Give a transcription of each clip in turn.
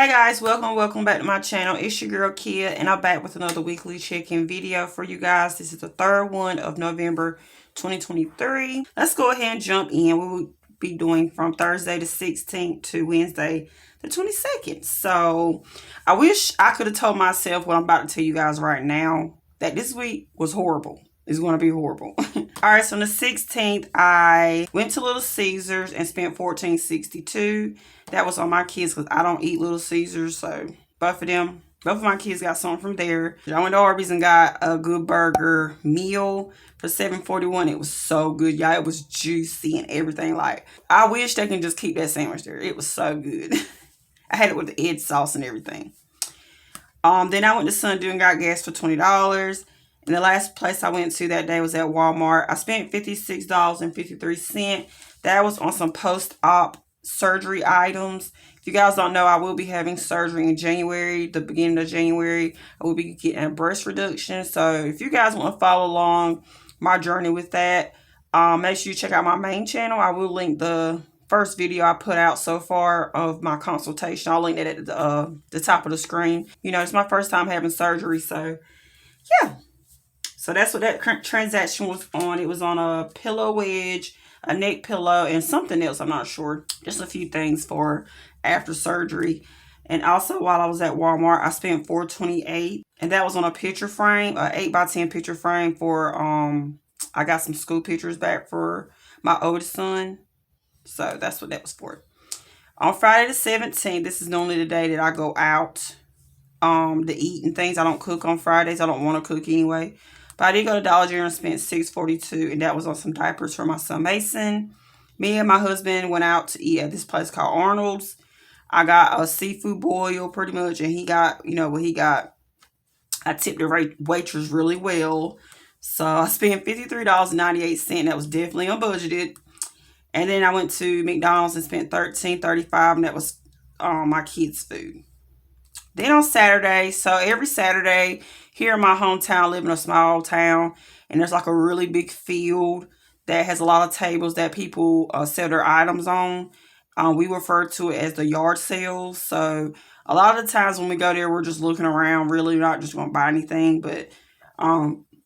Hey guys, welcome back to my channel. It's your girl Kia, and I'm back with another weekly check-in video for you guys. This is the third one of November 2023. Let's go ahead and jump in. We will be doing from Thursday the 16th to Wednesday the 22nd. So I wish I could have told myself what I'm about to tell you guys right now, that this week was horrible. It's going to be horrible. Alright, so on the 16th, I went to Little Caesars and spent $14.62. That was on my kids because I don't eat Little Caesars. So both of my kids got something from there. I went to Arby's and got a Good Burger meal for $7.41. It was so good, y'all. It was juicy and everything. Like, I wish they can just keep that sandwich there. It was so good. I had it with the egg sauce and everything. Then I went to Sundew and got gas for $20. And the last place I went to that day was at Walmart. I spent $56.53. That was on some post-op surgery items. If you guys don't know, I will be having surgery in January, the beginning of January. I will be getting a breast reduction. So if you guys want to follow along my journey with that, make sure you check out my main channel. I will link the first video I put out so far of my consultation. I'll link that at the top of the screen. You know, it's my first time having surgery, so yeah. So that's what that transaction was on. It was on a pillow wedge, a neck pillow, and something else. I'm not sure. Just a few things for after surgery. And also, while I was at Walmart, I spent $4.28. And that was on a picture frame, a 8x10 picture frame for, I got some school pictures back for my oldest son. So that's what that was for. On Friday the 17th, this is normally the day that I go out to eat and things. I don't cook on Fridays. I don't want to cook anyway. But I did go to Dollar General and spent $6.42, and that was on some diapers for my son Mason. Me and my husband went out to eat at this place called Arnold's. I got a seafood boil pretty much, and he got, you know, what he got. I tipped the waitress really well. So I spent $53.98. That was definitely unbudgeted. And then I went to McDonald's and spent $13.35, and that was my kids' food. Then on Saturday, so every Saturday here in my hometown, I live in a small town, and there's like a really big field that has a lot of tables that people sell their items on. We refer to it as the yard sales. So a lot of the times when we go there, we're just looking around, really not just going to buy anything. But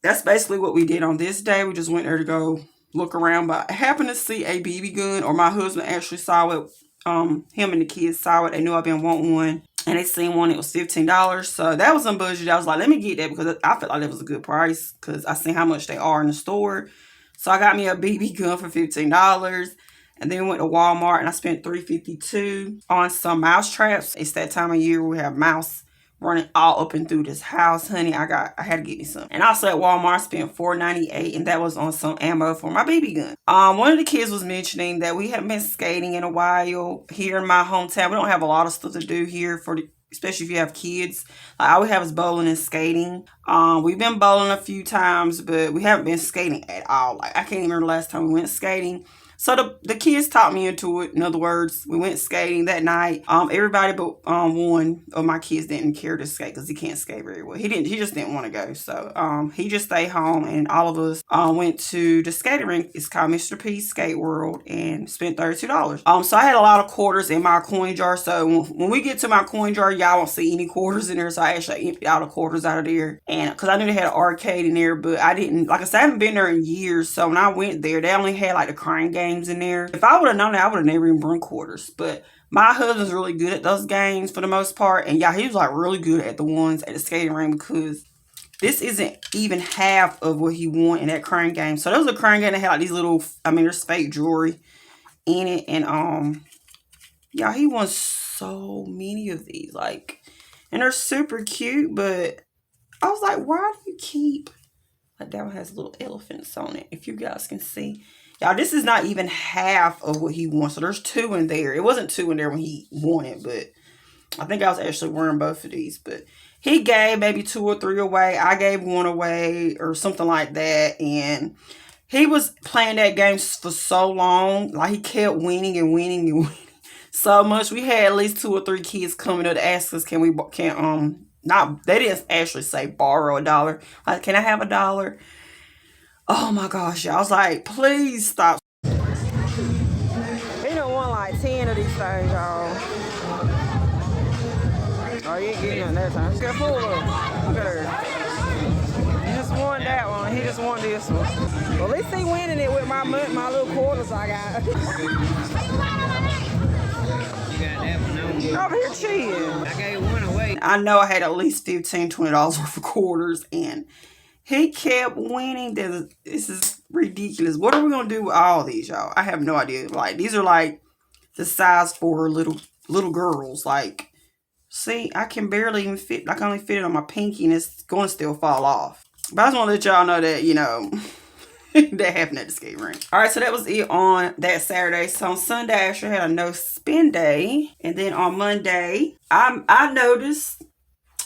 that's basically what we did on this day. We just went there to go look around. But I happened to see a BB gun, or my husband actually saw it. Him and the kids saw it. They knew I've been wanting one. And they seen one, it was $15. So that was on budget. I was like, let me get that because I felt like that was a good price because I seen how much they are in the store. So I got me a BB gun for $15. And then went to Walmart and I spent $3.52 on some mouse traps. It's that time of year where we have mouse running all up and through this house, honey. I had to get me some. And also at Walmart, I spent $4.98, and that was on some ammo for my BB gun. One of the kids was mentioning that we haven't been skating in a while here in my hometown. We don't have a lot of stuff to do here especially if you have kids. Like, all we have is bowling and skating. We've been bowling a few times, but we haven't been skating at all. Like, I can't even remember the last time we went skating. So the kids talked me into it. In other words, we went skating that night. Everybody but one of my kids didn't care to skate because he can't skate very well. He just didn't want to go. So he just stayed home, and all of us went to the skating rink. It's called Mr. P's Skate World, and spent $32. So I had a lot of quarters in my coin jar. So when we get to my coin jar, y'all won't see any quarters in there. So I actually emptied all the quarters out of there, and because I knew they had an arcade in there, but I didn't. Like I said, I haven't been there in years. So when I went there, they only had like the crane games in there. If I would have known that, I would have never even brought quarters. But my husband's really good at those games for the most part. And yeah, he was like really good at the ones at the skating rink because this isn't even half of what he won in that crane game. So there was a crane game that had like these little, there's fake jewelry in it. And yeah, he won so many of these. Like, and they're super cute, but I was like, why do you keep, like, that one has little elephants on it, if you guys can see. Y'all, this is not even half of what he won. So there's two in there. It wasn't two in there when he won it, but I think I was actually wearing both of these. But he gave maybe 2 or 3 away. I gave 1 away or something like that. And he was playing that game for so long. Like, he kept winning and winning and winning so much. We had at least 2 or 3 kids coming up to ask us, they didn't actually say borrow $1. Like, can I have $1? Oh my gosh, y'all. I was like, please stop. He done won like 10 of these things, y'all. No, you ain't getting none that time. She got full of them. Look at her. You just won that one. He just won this one. Well, at least he winning it with my little quarters I got. You got that one on. Over here cheating. I gave one away. I know I had at least $15, $20 worth of quarters, and he kept winning. This is ridiculous. What are we gonna do with all these, y'all? I have no idea. Like, these are like the size for little girls. Like, see, I can barely even fit. I can only fit it on my pinky, and it's going to still fall off. But I just want to let y'all know that, you know, that happened at the skate rink. All right, so that was it on that Saturday. So on Sunday, I actually had a no spend day, and then on Monday, I noticed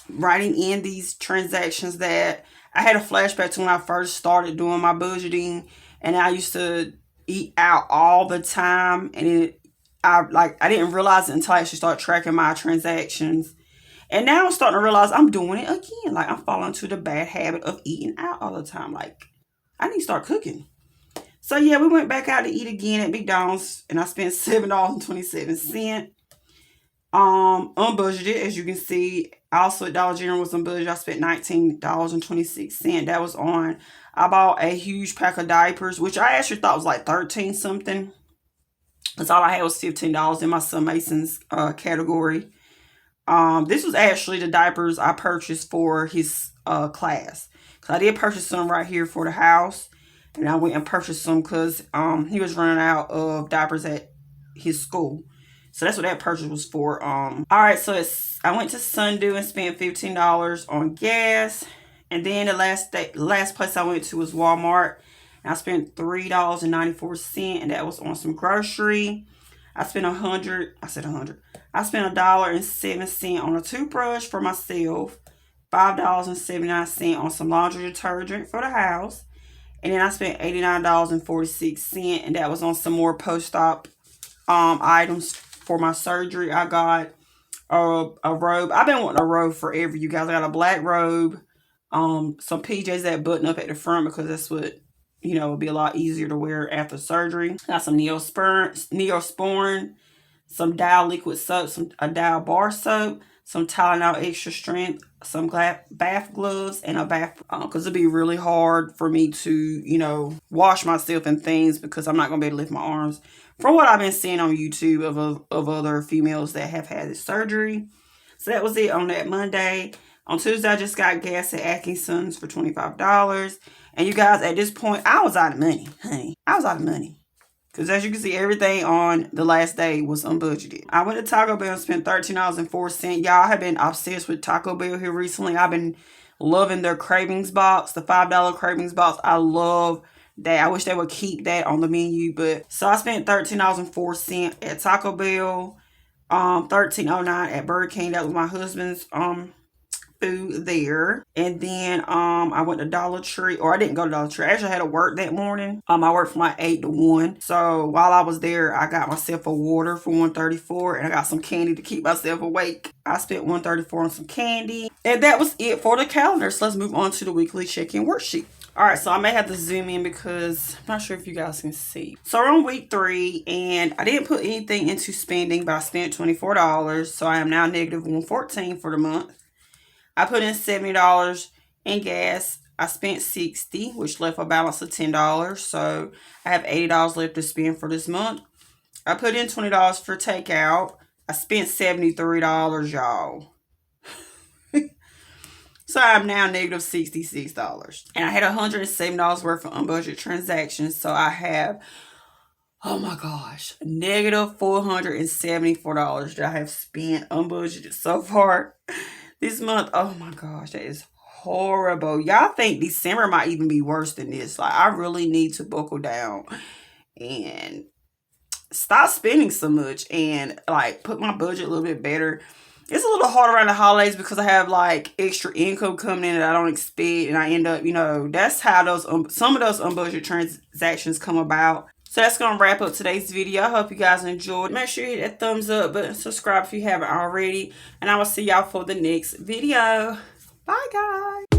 writing in these transactions that I had a flashback to when I first started doing my budgeting, and I used to eat out all the time, and I didn't realize it until I actually started tracking my transactions. And now I'm starting to realize I'm doing it again. Like, I'm falling into the bad habit of eating out all the time. Like, I need to start cooking. So yeah, we went back out to eat again at McDonald's, and I spent $7.27. Unbudgeted, as you can see. Also at Dollar General was unbudgeted. I spent $19.26. That was on. I bought a huge pack of diapers, which I actually thought was like 13 something. Because all I had was $15 in my son Mason's category. This was actually the diapers I purchased for his class. Because I did purchase some right here for the house. And I went and purchased some because he was running out of diapers at his school. So that's what that purchase was for. Alright, so I went to Sundew and spent $15 on gas. And then the last place I went to was Walmart. And I spent $3.94, and that was on some grocery. I spent I spent $1.07 on a toothbrush for myself, $5.79 on some laundry detergent for the house, and then I spent $89.46, and that was on some more post-op items for my surgery. I got a robe. I've been wanting a robe forever, you guys. I got a black robe, some PJs that button up at the front because that's what, you know, would be a lot easier to wear after surgery. Got some Neosporin, some Dial liquid soap, a Dial bar soap, some Tylenol extra strength, some bath gloves, and a bath, because it'd be really hard for me to, you know, wash myself and things because I'm not going to be able to lift my arms. From what I've been seeing on YouTube of other females that have had this surgery. So that was it on that Monday. On Tuesday, I just got gas at Atkinson's for $25. And you guys, at this point, I was out of money, honey. I was out of money. Because as you can see, everything on the last day was unbudgeted. I went to Taco Bell and spent $13.04. Y'all, I have been obsessed with Taco Bell here recently. I've been loving their cravings box, the $5 cravings box. I love that. I wish they would keep that on the menu. But so I spent $13.04 at Taco Bell, $13.09 at Burger King. That was my husband's food there. And then I went to Dollar Tree, or I didn't go to Dollar Tree. I actually had to work that morning. I worked from like 8 to 1. So while I was there, I got myself a water for $1.34, and I got some candy to keep myself awake. I spent $1.34 on some candy. And that was it for the calendar. So let's move on to the weekly check-in worksheet. Alright, so I may have to zoom in because I'm not sure if you guys can see. So we're on week 3, and I didn't put anything into spending, but I spent $24. So I am now negative $114 for the month. I put in $70 in gas. I spent $60, which left a balance of $10. So I have $80 left to spend for this month. I put in $20 for takeout. I spent $73, y'all. So I'm now negative $66. And I had $107 worth of unbudgeted transactions. So I have, oh my gosh, negative $474 that I have spent unbudgeted so far this month. Oh my gosh, that is horrible. Y'all think December might even be worse than this. Like, I really need to buckle down and stop spending so much and like put my budget a little bit better. It's a little hard around the holidays because I have like extra income coming in that I don't expect, and I end up, you know, that's how those some of those unbudgeted transactions come about. So that's going to wrap up today's video. I hope you guys enjoyed. Make sure you hit that thumbs up button, subscribe if you haven't already, and I will see y'all for the next video. Bye, guys.